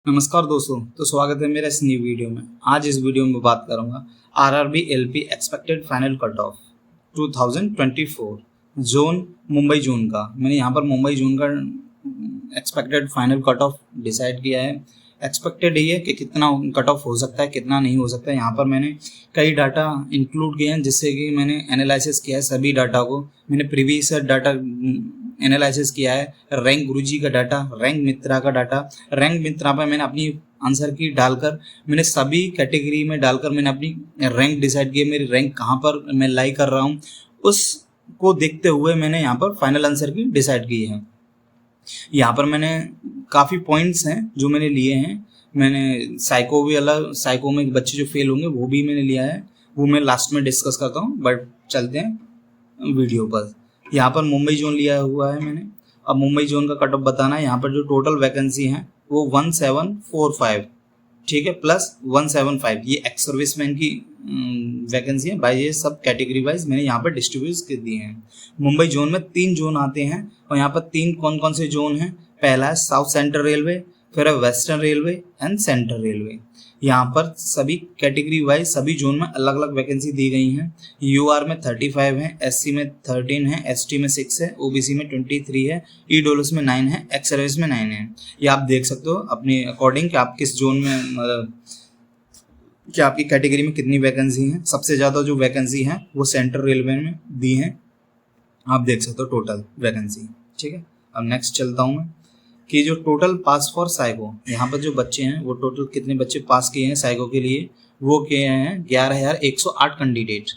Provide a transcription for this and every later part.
नमस्कार दोस्तों, तो स्वागत है मेरा इस नई वीडियो में। आज इस वीडियो में बात करूंगा RRB LP expected final cut off 2024 zone Mumbai zone का। मैंने यहाँ पर मुंबई जोन का expected final cut off decide किया है। एक्सपेक्टेड ही है कि कितना कट ऑफ हो सकता है, कितना नहीं हो सकता है। यहाँ पर मैंने कई डाटा इंक्लूड किए हैं जिससे कि मैंने एनालिसिस किया है सभी डाटा को। मैंने प्रीवियस डाटा एनालिसिस किया है, रैंक गुरुजी का डाटा, रैंक मित्रा का डाटा। रैंक मित्रा पर मैंने अपनी आंसर की डालकर मैंने सभी कैटेगरी में डालकर मैंने अपनी रैंक डिसाइड की है। मेरी रैंक कहाँ पर मैं लाई कर रहा हूँ उसको देखते हुए मैंने यहाँ पर फाइनल आंसर की डिसाइड की है। यहाँ पर मैंने काफ़ी पॉइंट्स हैं जो मैंने लिए हैं। मैंने साइको भी अलग, साइको में बच्चे जो फेल होंगे वो भी मैंने लिया है, वो मैं लास्ट में डिस्कस करता हूँ। बट चलते हैं वीडियो पर। यहाँ पर मुंबई जोन लिया हुआ है मैंने। अब मुंबई जोन का कट ऑफ बताना है। यहाँ पर जो टोटल वैकेंसी है वो 1745, ठीक है, प्लस 175 ये एक्स सर्विसमैन की वैकेंसी है। भाई ये सब कैटेगरी वाइज मैंने यहाँ पर डिस्ट्रीब्यूट कर दिए हैं। मुंबई जोन में 3 जोन आते हैं और यहाँ पर 3 कौन कौन से जोन हैं। पहला है साउथ सेंट्रल रेलवे, फिर है western railway and central railway. यहाँ पर सभी कैटेगरी वाइज सभी जोन में अलग अलग वैकेंसी दी गई हैं। यूआर में 35 है, एससी में 13 है, एसटी में 6 है, ओबीसी में 23 है, ईडब्ल्यूएस में 9 है, एक्स सर्विस में 9 है। ये आप देख सकते हो अपने अकॉर्डिंग कि आप किस जोन में, मतलब कि आपकी कैटेगरी में कितनी वैकेंसी है। सबसे ज़्यादा जो वैकेंसी है वो सेंट्रल रेलवे में दी है, आप देख सकते हो टोटल वैकेंसी, ठीक है। अब नेक्स्ट चलता हूँ मैं कि जो टोटल पास फॉर साइको, यहाँ पर जो बच्चे हैं वो टोटल कितने बच्चे पास किए हैं साइको के लिए, वो किए हैं 11,108 कैंडिडेट।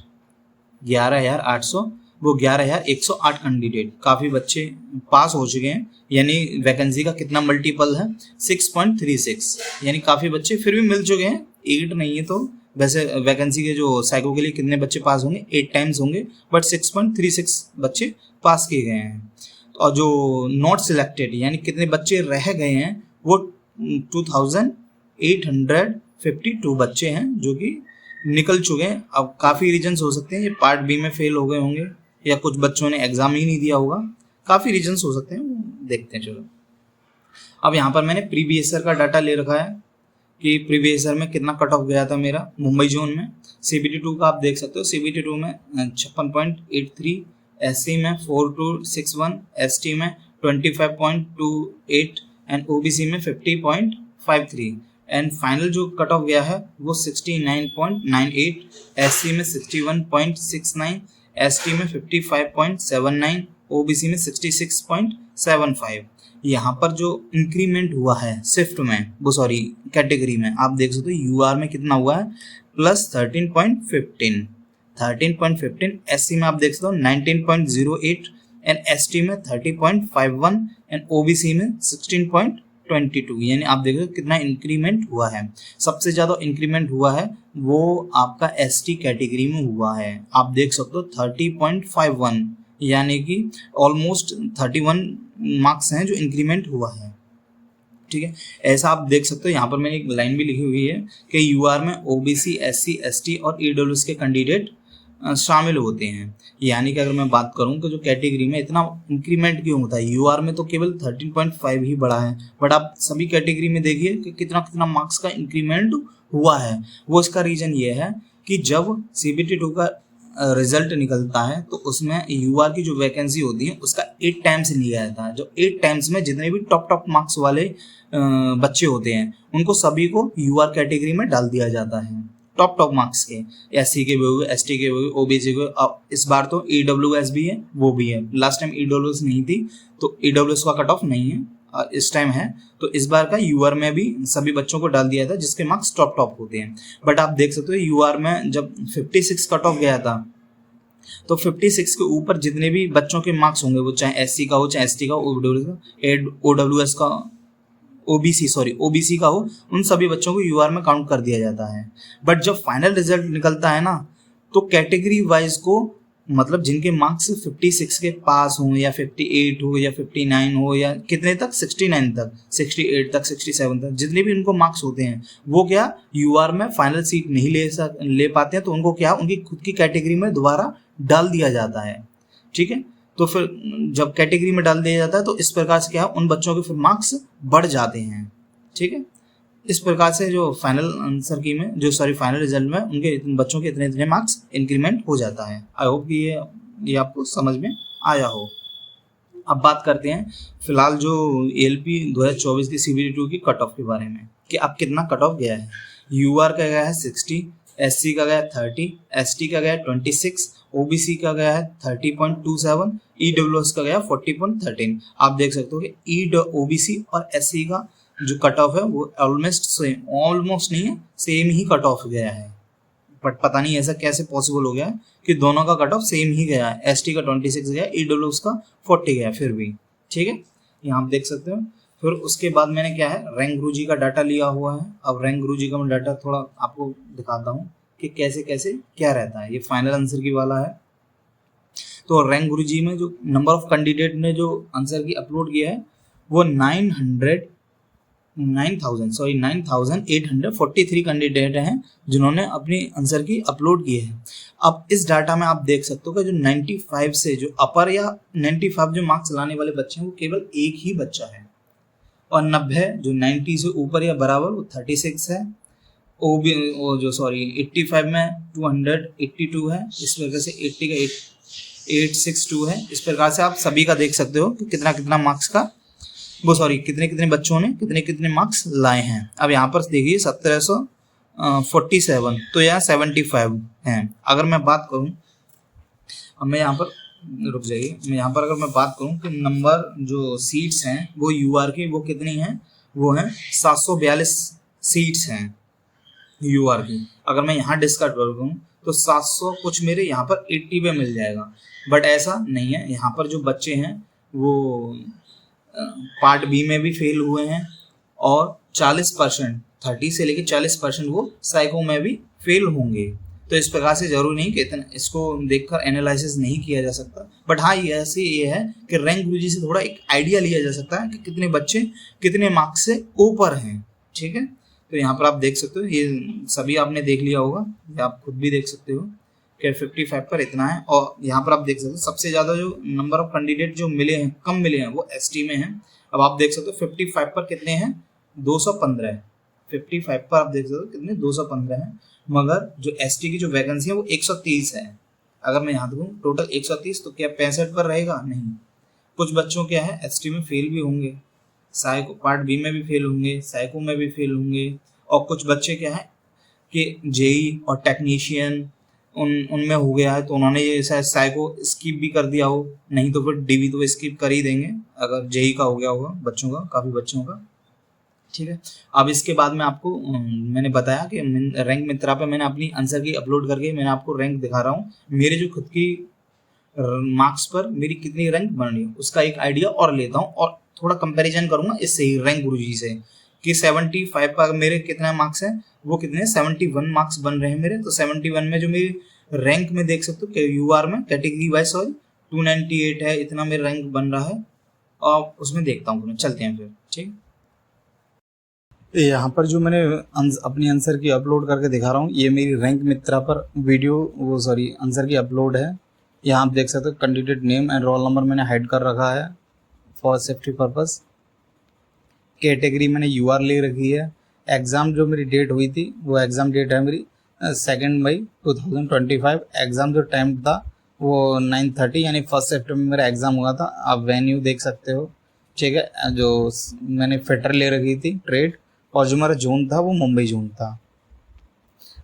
11,800 वो 11,108 कैंडिडेट। काफ़ी बच्चे पास हो चुके हैं, यानी वैकेंसी का कितना मल्टीपल है 6.36, यानी काफ़ी बच्चे फिर भी मिल चुके हैं। 8 नहीं है तो वैसे वैकेंसी के जो साइको के लिए कितने बच्चे पास होंगे, 8 टाइम्स होंगे, बट 6.36 बच्चे पास किए गए हैं। और जो नॉट सिलेक्टेड यानी कितने बच्चे रह गए हैं वो 2852 बच्चे हैं जो कि निकल चुके हैं। अब काफ़ी रीजन्स हो सकते हैं, ये पार्ट बी में फेल हो गए होंगे या कुछ बच्चों ने एग्जाम ही नहीं दिया होगा, काफ़ी रीजन्स हो सकते हैं, देखते हैं। चलो अब यहाँ पर मैंने प्रीवियस ईयर का डाटा ले रखा है कि प्रीवियस ईयर में कितना कट ऑफ गया था मेरा मुंबई जोन में। CBT2 का आप देख सकते हो, CBT2 में 56.83, एससी में 4261, एसटी में 25.28 एंड ओबीसी में 50.53 एंड फाइनल जो कट ऑफ गया है वो 69.98, एससी में 61.69, एसटी में 55.79, ओबीसी में 66.75। यहाँ पर जो इंक्रीमेंट हुआ है शिफ्ट में, वो सॉरी कैटेगरी में, आप देख सकते हो यूआर में कितना हुआ है प्लस 13.15, एससी में आप देख सकते हो 19.08 एंड एसटी में 30.51 एंड ओबीसी में 16.22, यानी आप देख सकते हो कितना इंक्रीमेंट हुआ है। सबसे ज़्यादा इंक्रीमेंट हुआ है वो आपका एसटी कैटेगरी में हुआ है, आप देख सकते हो 30.51, यानी कि ऑलमोस्ट 31 मार्क्स हैं जो इंक्रीमेंट हुआ है, ठीक है। ऐसा आप देख सकते हो। यहाँ पर मैंने एक लाइन भी लिखी हुई है कि यूआर में ओबीसी, एससी, एसटी और ईडब्ल्यूएस के कैंडिडेट शामिल होते हैं। यानी कि अगर मैं बात करूं कि जो कैटेगरी में इतना इंक्रीमेंट क्यों होता है, यूआर में तो केवल 13.5 ही बढ़ा है, बट आप सभी कैटेगरी में देखिए कि कितना कितना मार्क्स का इंक्रीमेंट हुआ है। वो इसका रीज़न ये है कि जब CBT2 का रिजल्ट निकलता है तो उसमें यूआर की जो वैकेंसी होती है उसका 8 टाइम्स लिया जाता है। जो 8 टाइम्स में जितने भी टॉप मार्क्स वाले बच्चे होते हैं उनको सभी को यूआर कैटेगरी में डाल दिया जाता है, टॉप मार्क्स के, एससी के भी हुए, एसटी के भी हुए, ओबीसी के। अब इस बार तो ईडब्ल्यूएस भी है, वो भी है। लास्ट टाइम ईडब्ल्यूएस नहीं थी तो ईडब्ल्यूएस का कट ऑफ नहीं है, इस टाइम है। तो इस बार का यूआर में भी सभी बच्चों को डाल दिया था जिसके मार्क्स टॉप होते हैं। बट आप देख सकते हो यूआर में जब 56 कट ऑफ गया था तो 56 के ऊपर जितने भी बच्चों के मार्क्स होंगे, वो चाहे एससी का हो, चाहे एसटी का, ओडब्ल्यूएस का, ओबीसी का हो, उन सभी बच्चों को यूआर में काउंट कर दिया जाता है। बट जब फाइनल रिजल्ट निकलता है ना तो कैटेगरी वाइज को, मतलब जिनके मार्क्स 56 के पास हो या 58 हो या 59 हो या कितने तक, 69 तक, 68 तक, 67 तक, जितने भी उनको मार्क्स होते हैं वो क्या यूआर में फाइनल सीट नहीं ले पाते हैं, तो उनको क्या उनकी खुद की कैटेगरी में दोबारा डाल दिया जाता है, ठीक है। तो फिर जब कैटेगरी में डाल दिया जाता है तो इस प्रकार से क्या उन बच्चों के फिर मार्क्स बढ़ जाते हैं, ठीक है। इस प्रकार से जो फाइनल आंसर की में जो फाइनल रिजल्ट में उनके बच्चों के इतने इतने मार्क्स इंक्रीमेंट हो जाता है। आई होप कि ये आपको समझ में आया हो। अब बात करते हैं फिलहाल जो एलपी 2024 की CBT 2 की कट ऑफ के बारे में कि अब कितना कट ऑफ गया है। यूआर का गया है 60, एससी का गया है 30, एसटी का गया है 26, ओबीसी का गया है 30.27, ईडब्ल्यूएस का गया 40.13। आप देख सकते हो कि ओबीसी और एससी का जो कट ऑफ है वो ऑलमोस्ट नहीं है, सेम ही कट ऑफ गया है। बट पता नहीं ऐसा कैसे पॉसिबल हो गया है कि दोनों का कट ऑफ सेम ही गया है। एसटी का 26 गया, ईडब्ल्यूएस का 40 गया फिर भी, ठीक है, यहाँ आप देख सकते हो। फिर उसके बाद मैंने क्या है रैंक गुरुजी का डाटा लिया हुआ है। अब रैंक गुरुजी का मैं डाटा थोड़ा आपको दिखाता हूँ कि कैसे कैसे क्या रहता है। ये फाइनल आंसर की वाला है। तो रैंक गुरुजी में जो नंबर ऑफ कैंडिडेट ने जो आंसर की अपलोड किया है वो 9,843 कैंडिडेट हैं जिन्होंने अपनी आंसर की अपलोड की है। अब इस डाटा में आप देख सकते हो कि जो 95 से जो अपर या 95 जो मार्क्स लाने वाले बच्चे हैं वो केवल एक ही बच्चा है, और 90 जो 90 से ऊपर या बराबर वो 36 है। 85 में 282 है। इस प्रकार से 80 का 862 है। इस प्रकार से आप सभी का देख सकते हो कि कितना कितना मार्क्स का कितने कितने बच्चों ने कितने कितने मार्क्स लाए हैं। अब यहाँ पर देखिए 1747, तो यहाँ 75 हैं। अगर मैं बात करूँ, अब मैं यहाँ पर रुक जाइए, मैं यहाँ पर अगर मैं बात करूँ कि नंबर जो सीट्स हैं वो यूआर की वो कितनी हैं, वो हैं 742 सीट्स हैं यूआर की। अगर मैं यहाँ डिस्कस करूँ तो 700 कुछ मेरे यहाँ पर 80 पे मिल जाएगा। बट ऐसा नहीं है, यहाँ पर जो बच्चे हैं वो पार्ट बी में भी फेल हुए हैं और 40% 30 से लेकर 40% वो साइको में भी फेल होंगे। तो इस प्रकार से जरूरी नहीं कि इतना इसको देखकर एनालिसिस नहीं किया जा सकता। बट हाँ ये ऐसे ये है कि रैंक गुरुजी से थोड़ा एक आइडिया लिया जा सकता है कि कितने बच्चे कितने मार्क्स से ऊपर हैं, ठीक है। तो यहाँ पर आप देख सकते हो, ये सभी आपने देख लिया होगा, या आप खुद भी देख सकते हो कि 55 पर इतना है। और यहाँ पर आप देख सकते हो सबसे ज़्यादा जो नंबर ऑफ कैंडिडेट जो मिले हैं कम मिले हैं वो एसटी में हैं। अब आप देख सकते हो 55 पर कितने हैं, 215 है। 55 पर आप देख सकते हो कितने 215 हैं, मगर जो एसटी की जो वैकेंसी है वो 130 है। अगर मैं यहाँ देखूँ टोटल 130, तो क्या 65 पर रहेगा? नहीं, कुछ बच्चों क्या है एसटी में फेल भी होंगे, साइको पार्ट बी में भी फेल होंगे, साइको में भी फेल होंगे, और कुछ बच्चे क्या है कि जेई और टेक्नीशियन उनमें हो गया है तो उन्होंने ये शायद साइको स्किप भी कर दिया हो, नहीं तो फिर डीवी तो स्किप कर ही देंगे अगर जेई का हो गया होगा बच्चों का, काफ़ी बच्चों का, ठीक है। अब इसके बाद में आपको मैंने बताया कि रैंक मित्रा पे मैंने अपनी आंसर की अपलोड करके मैंने आपको रैंक दिखा रहा हूँ। मेरे जो खुद की मार्क्स पर मेरी कितनी रैंक बन रही है उसका एक आइडिया और लेता हूँ और थोड़ा कंपैरिजन करूँगा इससे ही रैंक गुरुजी से कि 75 पर मेरे कितने मार्क्स हैं, वो कितने 71 मार्क्स बन रहे हैं मेरे। तो 71 में जो मेरी रैंक में देख सकते हो कि यूआर में कैटेगरी वाइज 298 है, इतना मेरा रैंक बन रहा है। और उसमें देखता हूँ, चलते हैं फिर, ठीक। यहाँ पर जो मैंने अपनी आंसर की अपलोड करके दिखा रहा हूँ, ये मेरी रैंक मित्रा पर वीडियो आंसर की अपलोड है। यहाँ आप देख सकते हो candidate name and roll number मैंने हाइड कर रखा है फॉर सेफ्टी पर्पस। कैटेगरी मैंने यूआर ले रखी है। एग्ज़ाम जो मेरी डेट हुई थी वो एग्ज़ाम डेट है मेरी 2 मई 2025। एग्ज़ाम जो टाइम था वो 9:30 यानी 1 सितंबर मेरा एग्ज़ाम हुआ था। आप वेन्यू देख सकते हो, ठीक है। जो मैंने फिटर ले रखी थी ट्रेड, और जो मेरा जोन था वो मुंबई जोन था।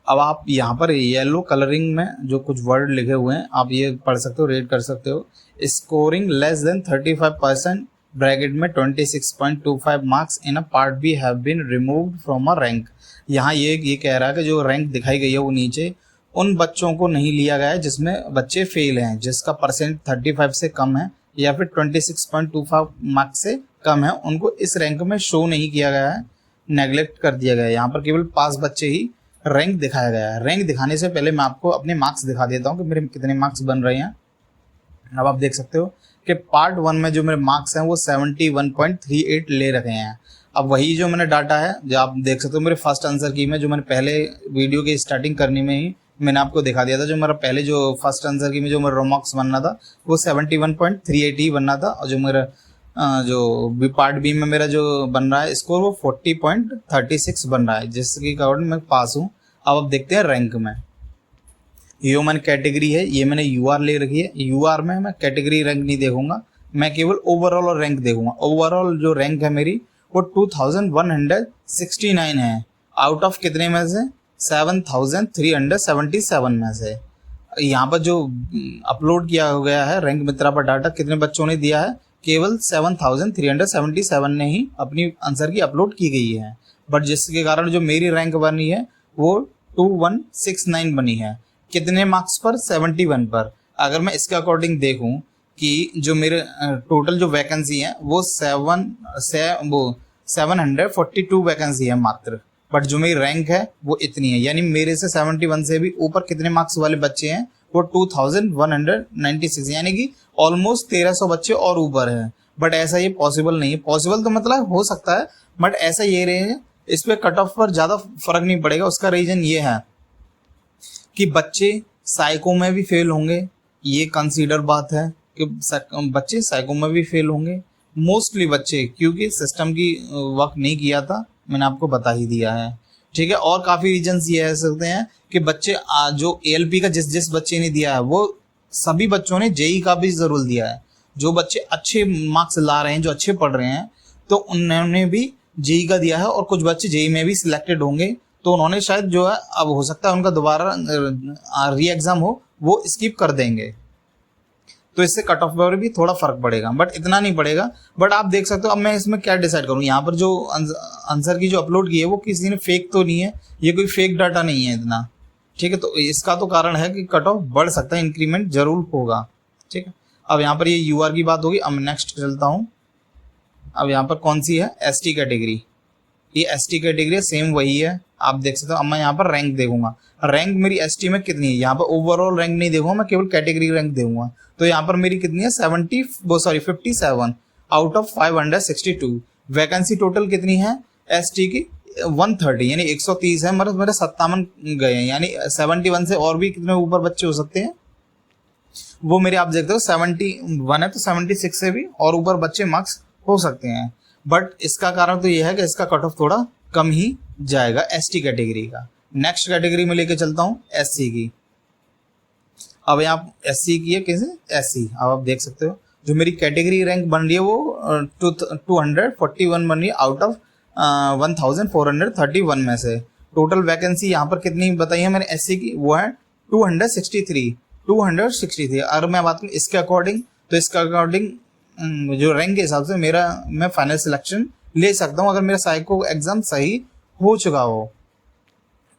अब आप यहाँ पर येलो कलरिंग में जो कुछ वर्ड लिखे हुए हैं आप ये पढ़ सकते हो, रेड कर सकते हो। स्कोरिंग लेस देन 35% ब्रैकेट में 26.25 marks in a part B have been removed from a rank. यहाँ ये कह रहा है कि जो रैंक दिखाई गई है वो नीचे उन बच्चों को नहीं लिया गया है जिसमें बच्चे फेल हैं, जिसका परसेंट 35 से कम है या फिर 26.25 मार्क्स से कम है, उनको इस रैंक में शो नहीं किया गया है, नेग्लेक्ट कर दिया गया है। यहाँ पर केवल 5 बच्चे ही रैंक दिखाया गया है। रैंक दिखाने से पहले मैं आपको अपने मार्क्स दिखा देता हूँ कि मेरे कितने मार्क्स बन रहे हैं। अब आप देख सकते हो कि पार्ट 1 में जो मेरे मार्क्स हैं वो 71.38 ले रखे हैं। अब वही जो मैंने डाटा है जो आप देख सकते हो मेरे फर्स्ट आंसर की में, जो मैंने पहले वीडियो की स्टार्टिंग करने में ही मैंने आपको दिखा दिया था, जो मेरा पहले जो फर्स्ट आंसर की में जो मेरा मार्क्स बनना था वो 71.38 ही बनना था, और जो मेरा जो पार्ट बी में मेरा जो बन रहा है स्कोर वो 40.36 बन रहा है, जिसके कारण मैं पास हूँ। अब देखते हैं रैंक में। ये मैंने कैटेगरी है, ये मैंने यूआर ले रखी है। यूआर में मैं कैटेगरी रैंक नहीं देखूंगा, मैं केवल ओवरऑल रैंक देखूंगा। ओवरऑल जो रैंक है मेरी वो 2169 है, आउट ऑफ कितने में से 7377 में से। यहाँ पर जो अपलोड किया गया है रैंक मित्रा पर डाटा कितने बच्चों ने दिया है, केवल 7377 ने ही अपनी आंसर की अपलोड की गई है। बट जिसके कारण जो मेरी रैंक बनी है वो 2169 बनी है। कितने मार्क्स पर? 71 पर। अगर मैं इसके अकॉर्डिंग देखूं कि जो मेरे टोटल जो वैकेंसी है वो 742 वैकेंसी है मात्र, बट जो मेरी रैंक है वो इतनी है। यानी मेरे से 71 से भी ऊपर कितने मार्क्स वाले बच्चे हैं वो 2196, यानी कि ऑलमोस्ट 1300 बच्चे और ऊपर हैं। बट ऐसा ये पॉसिबल नहीं है। पॉसिबल तो मतलब हो सकता है, बट ऐसा ये रहे, इस पे कट ऑफ पर ज़्यादा फर्क नहीं पड़ेगा। उसका रीज़न ये है कि बच्चे साइको में भी फेल होंगे, ये कंसीडर बात है कि बच्चे साइको में भी फेल होंगे मोस्टली बच्चे, क्योंकि सिस्टम की वर्क नहीं किया था, मैंने आपको बता ही दिया है। ठीक है, और काफ़ी रीजंस ये हो सकते हैं कि बच्चे जो एएलपी का जिस बच्चे ने दिया है वो सभी बच्चों ने जेई का भी ज़रूर दिया है। जो बच्चे अच्छे मार्क्स ला रहे हैं, जो अच्छे पढ़ रहे हैं, तो उन्होंने भी जेई का दिया है, और कुछ बच्चे जेई में भी सिलेक्टेड होंगे, तो उन्होंने शायद जो है अब हो सकता है उनका दोबारा री एग्ज़ाम हो वो स्किप कर देंगे, तो इससे कट ऑफ पर भी थोड़ा फर्क पड़ेगा, बट इतना नहीं पड़ेगा। बट आप देख सकते हो अब मैं इसमें क्या डिसाइड करूँ। यहाँ पर जो आंसर की जो अपलोड की है वो किसी ने फेक तो नहीं है, ये कोई फेक डाटा नहीं है इतना। ठीक है, तो इसका तो कारण है कि कट ऑफ बढ़ सकता है, इंक्रीमेंट जरूर होगा। ठीक है, अब यहाँ पर ये यूआर की बात होगी। अब नेक्स्ट चलता हूँ। अब यहाँ पर कौन सी है? ST category. ये एसटी कैटेगरी सेम वही है, आप देख सकते हो। अब मैं यहाँ पर रैंक देखूंगा, रैंक मेरी एसटी में कितनी है। यहाँ पर ओवरऑल रैंक नहीं देखूंगा, मैं केवल कैटेगरी रैंक देखूंगा। तो यहाँ पर मेरी कितनी है? 57 आउट ऑफ 562। वैकेंसी टोटल कितनी है एसटी की? 130, यानी 130 है। मतलब मेरे 57 गए हैं, यानी 71 से और भी कितने ऊपर बच्चे हो सकते हैं वो मेरे, आप देखते हो 71 है, तो 76 से भी और ऊपर बच्चे मार्क्स हो सकते हैं। बट इसका कारण तो ये है कि इसका कट ऑफ थोड़ा कम ही जाएगा एसटी कैटेगरी का। नेक्स्ट कैटेगरी में लेके चलता हूँ एससी की। अब यहाँ एससी की है, कैसे? एससी। अब आप देख सकते हो जो मेरी कैटेगरी रैंक बन रही है वो 241 बन रही है आउट ऑफ 1431 में से। टोटल वैकेंसी यहाँ पर कितनी बताई है मैंने एससी की? वो है 263। अगर मैं बात करूँ इसके अकॉर्डिंग, तो इसके अकॉर्डिंग जो रैंक के हिसाब से मैं फाइनल सिलेक्शन ले सकता हूँ अगर मेरा साइको एग्जाम सही हो चुका हो।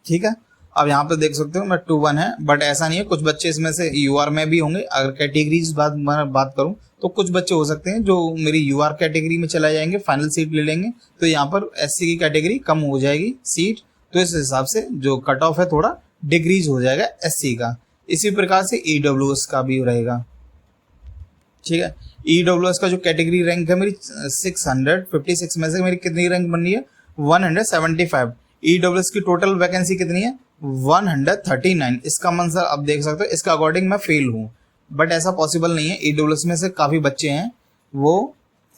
ठीक है, अब यहाँ पे देख सकते हो मैं 21 है, बट ऐसा नहीं है, कुछ बच्चे इसमें से यूआर में भी होंगे। अगर कैटेगरीज बात करूँ तो कुछ बच्चे हो सकते हैं जो मेरी यूआर कैटेगरी में चला जाएंगे, फाइनल सीट ले लेंगे, तो यहाँ पर एससी की कैटेगरी कम हो जाएगी सीट, तो इस हिसाब से जो कट ऑफ है थोड़ा डिक्रीज हो जाएगा एससी का। इसी प्रकार से ईडब्ल्यूएस का भी रहेगा। ठीक है, ईडब्ल्यूएस का जो कैटेगरी रैंक है मेरी 656 में से मेरी कितनी रैंक बन रही है? 175। ईडब्ल्यूएस की टोटल वैकेंसी कितनी है? 139। इसका मतलब अब देख सकते हो इसका अकॉर्डिंग मैं फेल हूँ, बट ऐसा पॉसिबल नहीं है। ईडब्ल्यूएस में से काफ़ी बच्चे हैं वो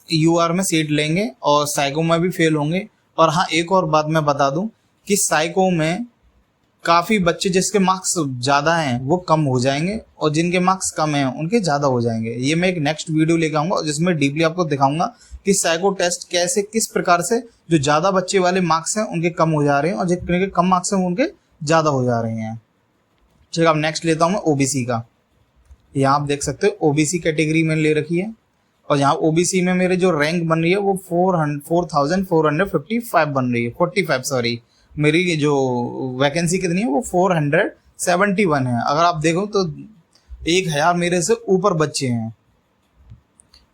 यूआर में सीट लेंगे और साइको में भी फेल होंगे। और हाँ, एक और बात मैं बता दूं कि साइको में काफ़ी बच्चे जिसके मार्क्स ज़्यादा हैं वो कम हो जाएंगे, और जिनके मार्क्स कम हैं उनके ज़्यादा हो जाएंगे। ये मैं एक नेक्स्ट वीडियो लेकर आऊँगा जिसमें डीपली आपको दिखाऊंगा कि साइको टेस्ट कैसे, किस प्रकार से जो ज़्यादा बच्चे वाले मार्क्स हैं उनके कम हो जा रहे हैं और जिनके कम मार्क्स हैं उनके ज़्यादा हो जा रहे हैं। ठीक है, अब नेक्स्ट लेता हूँ मैं ओबीसी का। यहाँ आप देख सकते हो ओबीसी कैटेगरी में ले रखी है, और यहाँ ओबीसी में मेरे जो रैंक बन रही है वो 4455 बन रही है, 45 सॉरी। मेरी जो वैकेंसी कितनी है वो 471 है। अगर आप देखो तो 1000 मेरे से ऊपर बच्चे हैं।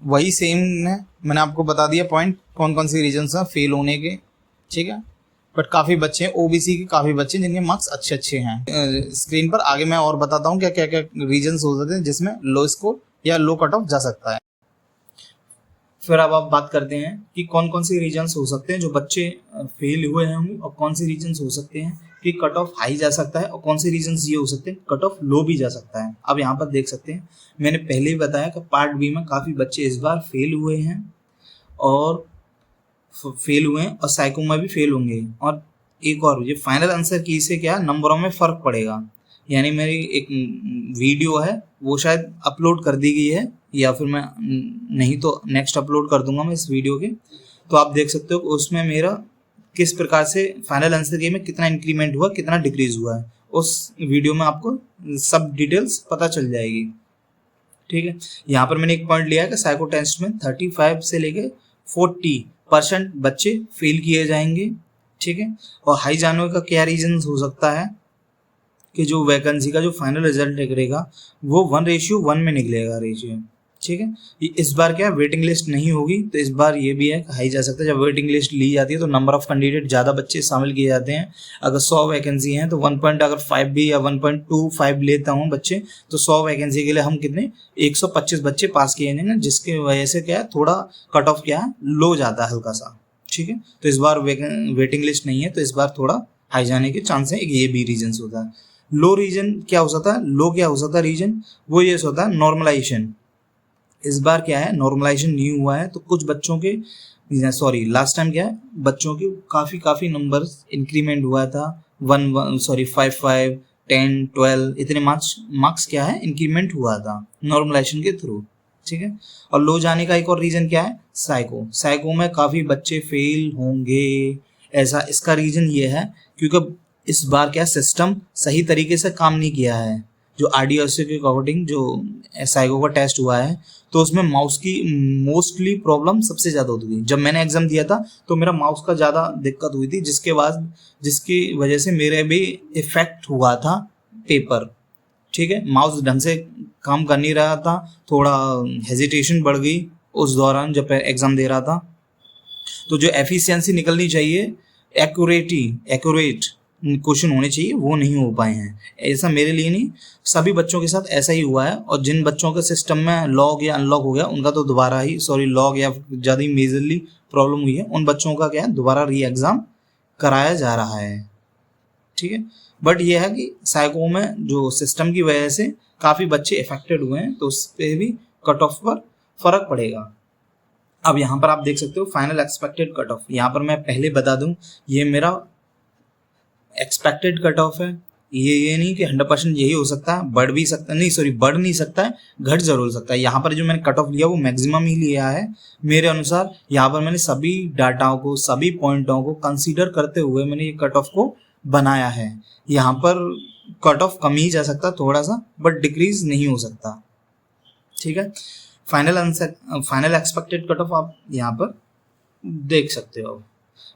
वही सेम है, मैंने आपको बता दिया पॉइंट कौन कौन सी रीजन्स हैं फेल होने के। ठीक है, बट काफ़ी बच्चे हैं ओबीसी के, काफ़ी बच्चे जिनके मार्क्स अच्छे हैं। स्क्रीन पर आगे मैं और बताता हूँ क्या क्या क्या रीजन्स हो सकते हैं जिसमें लो स्कोर या लो कट ऑफ जा सकता है। फिर अब आप बात करते हैं कि कौन कौन से रीजन्स हो सकते हैं जो बच्चे फेल हुए होंगे, और कौन से रीजन्स हो सकते हैं कि कट ऑफ हाई जा सकता है, और कौन से रीजन्स ये हो सकते हैं कट ऑफ लो भी जा सकता है। अब यहाँ पर देख सकते हैं मैंने पहले ही बताया कि पार्ट बी में काफ़ी बच्चे इस बार फेल हुए हैं, और फेल हुए हैं और साइको में भी फेल होंगे। और एक और ये फाइनल आंसर की से क्या नंबरों में फ़र्क पड़ेगा। यानी मेरी एक वीडियो है वो शायद अपलोड कर दी गई है या फिर मैं नहीं तो नेक्स्ट अपलोड कर दूंगा मैं इस वीडियो के, तो आप देख सकते हो कि उसमें मेरा किस प्रकार से फाइनल आंसर की में कितना इंक्रीमेंट हुआ कितना डिक्रीज हुआ है, उस वीडियो में आपको सब डिटेल्स पता चल जाएगी। ठीक है, यहाँ पर मैंने एक पॉइंट लिया है कि साइको टेस्ट में 35 से लेके 40% बच्चे फेल किए जाएंगे। ठीक है, और हाई जाने का क्या रीजन हो सकता है कि जो वैकेंसी का जो फाइनल रिजल्ट निकलेगा वो 1:1 में निकलेगा रेशियो। ठीक है, इस बार क्या वेटिंग लिस्ट नहीं होगी, तो इस बार ये भी है हाई जा सकता है। जब वेटिंग लिस्ट ली जाती है तो नंबर ऑफ कैंडिडेट ज़्यादा बच्चे शामिल किए जाते हैं। अगर 100 वैकेंसी हैं तो 1.5 भी या 1.25 लेता हूँ बच्चे, तो 100 वैकेंसी के लिए हम कितने 125 बच्चे पास किए जाएंगे, जिसकी वजह से क्या है थोड़ा कट ऑफ क्या है लो जाता है हल्का सा। ठीक है, तो इस बार वेटिंग लिस्ट नहीं है तो इस बार थोड़ा हाई जाने के चांस है, ये भी रीजन होता है। लो रीजन क्या हो सकता है, लो क्या हो सकता है रीजन, वो ये होता है नॉर्मलाइजेशन। इस बार क्या है नॉर्मलाइजेशन नहीं हुआ है तो कुछ बच्चों के लास्ट टाइम क्या है बच्चों के काफ़ी नंबर इंक्रीमेंट हुआ था 5, 10, 12 इतने मार्क्स क्या है इंक्रीमेंट हुआ था नॉर्मलाइजेशन के थ्रू। ठीक है, और लो जाने का एक और रीज़न क्या है साइको में काफ़ी बच्चे फेल होंगे। ऐसा इसका रीज़न ये है क्योंकि इस बार क्या सिस्टम सही तरीके से काम नहीं किया है। जो RDSO के अकॉर्डिंग जो साइको का टेस्ट हुआ है तो उसमें माउस की मोस्टली प्रॉब्लम सबसे ज़्यादा होती थी। जब मैंने एग्जाम दिया था तो मेरा माउस का ज़्यादा दिक्कत हुई थी, जिसकी वजह से मेरे भी इफेक्ट हुआ था पेपर। ठीक है, माउस ढंग से काम कर नहीं रहा था, थोड़ा हेजिटेशन बढ़ गई उस दौरान जब एग्ज़ाम दे रहा था। तो जो एफिशिएंसी निकलनी चाहिए, एक्यूरेट क्वेश्चन होने चाहिए, वो नहीं हो पाए हैं। ऐसा मेरे लिए नहीं, सभी बच्चों के साथ ऐसा ही हुआ है। और जिन बच्चों के सिस्टम में लॉग या अनलॉक हो गया उनका तो दोबारा ही लॉग या ज़्यादा ही मेजरली प्रॉब्लम हुई है, उन बच्चों का क्या है दोबारा री एग्ज़ाम कराया जा रहा है। ठीक है, बट यह है कि साइको में जो सिस्टम की वजह से काफ़ी बच्चे अफेक्टेड हुए हैं तो उस पर भी कट ऑफ पर फ़र्क पड़ेगा। अब यहाँ पर आप देख सकते हो फाइनल एक्सपेक्टेड कट ऑफ। यहाँ पर मैं पहले बता दूँ ये मेरा एक्सपेक्टेड कट ऑफ है, ये नहीं कि 100% यही हो सकता है, बढ़ भी सकता है, बढ़ नहीं सकता है, घट जरूर सकता है। यहाँ पर जो मैंने कट ऑफ लिया वो मैक्सिमम ही लिया है मेरे अनुसार। यहाँ पर मैंने सभी डाटाओं को सभी पॉइंटों को कंसीडर करते हुए मैंने ये कट ऑफ को बनाया है। यहाँ पर कट ऑफ कम ही जा सकता थोड़ा सा, बट डिक्रीज नहीं हो सकता। ठीक है, फाइनल एक्सपेक्टेड कट ऑफ आप यहाँ पर देख सकते हो।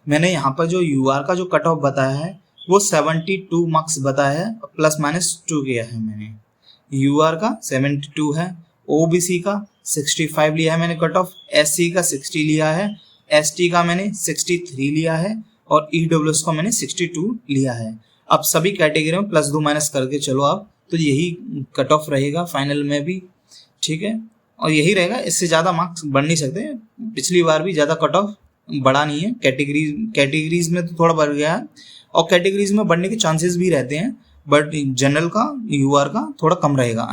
मैंने यहाँ पर जो UR का जो कट ऑफ बताया है वो 72 मार्क्स बताया है, ±2 किया है मैंने। UR का 72 है, OBC का 65 लिया है मैंने कट ऑफ, SC का 60 लिया है, ST का मैंने 63 लिया है और EWS का मैंने 62 लिया है। अब सभी कैटेगरी में +2- करके चलो आप, तो यही कट ऑफ रहेगा फाइनल में भी। ठीक है, और यही रहेगा, इससे ज़्यादा मार्क्स बढ़ नहीं सकते। पिछली बार भी ज़्यादा कट ऑफ बढ़ा नहीं है, कैटेगरीज में तो थोड़ा बढ़ गया है और कैटेगरीज में बढ़ने के चांसेस भी रहते हैं, बट जनरल का UR का थोड़ा कम रहेगा,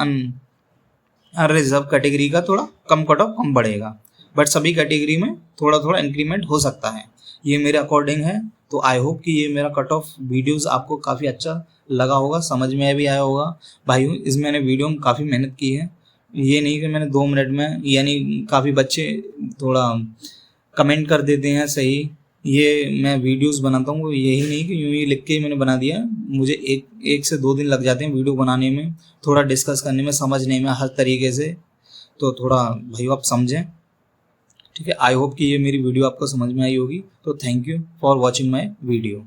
रिजर्व कैटेगरी का थोड़ा कम कट ऑफ कम बढ़ेगा, बट सभी कैटेगरी में थोड़ा थोड़ा इंक्रीमेंट हो सकता है। ये मेरे अकॉर्डिंग है। तो आई होप कि ये मेरा कट ऑफ वीडियोस आपको काफ़ी अच्छा लगा होगा, समझ में भी आया होगा। भाइयों इस मैंने वीडियो में काफ़ी मेहनत की है, ये नहीं कि मैंने 2 मिनट में, यानी काफ़ी बच्चे थोड़ा कमेंट कर देते हैं सही, ये मैं वीडियोस बनाता हूँ यही नहीं कि यूँ ही लिख के मैंने बना दिया। मुझे एक से 2 दिन लग जाते हैं वीडियो बनाने में, थोड़ा डिस्कस करने में, समझने में हर तरीके से, तो थोड़ा भाइयों आप समझें। ठीक है, आई होप कि ये मेरी वीडियो आपको समझ में आई होगी। तो thank you for watching my video.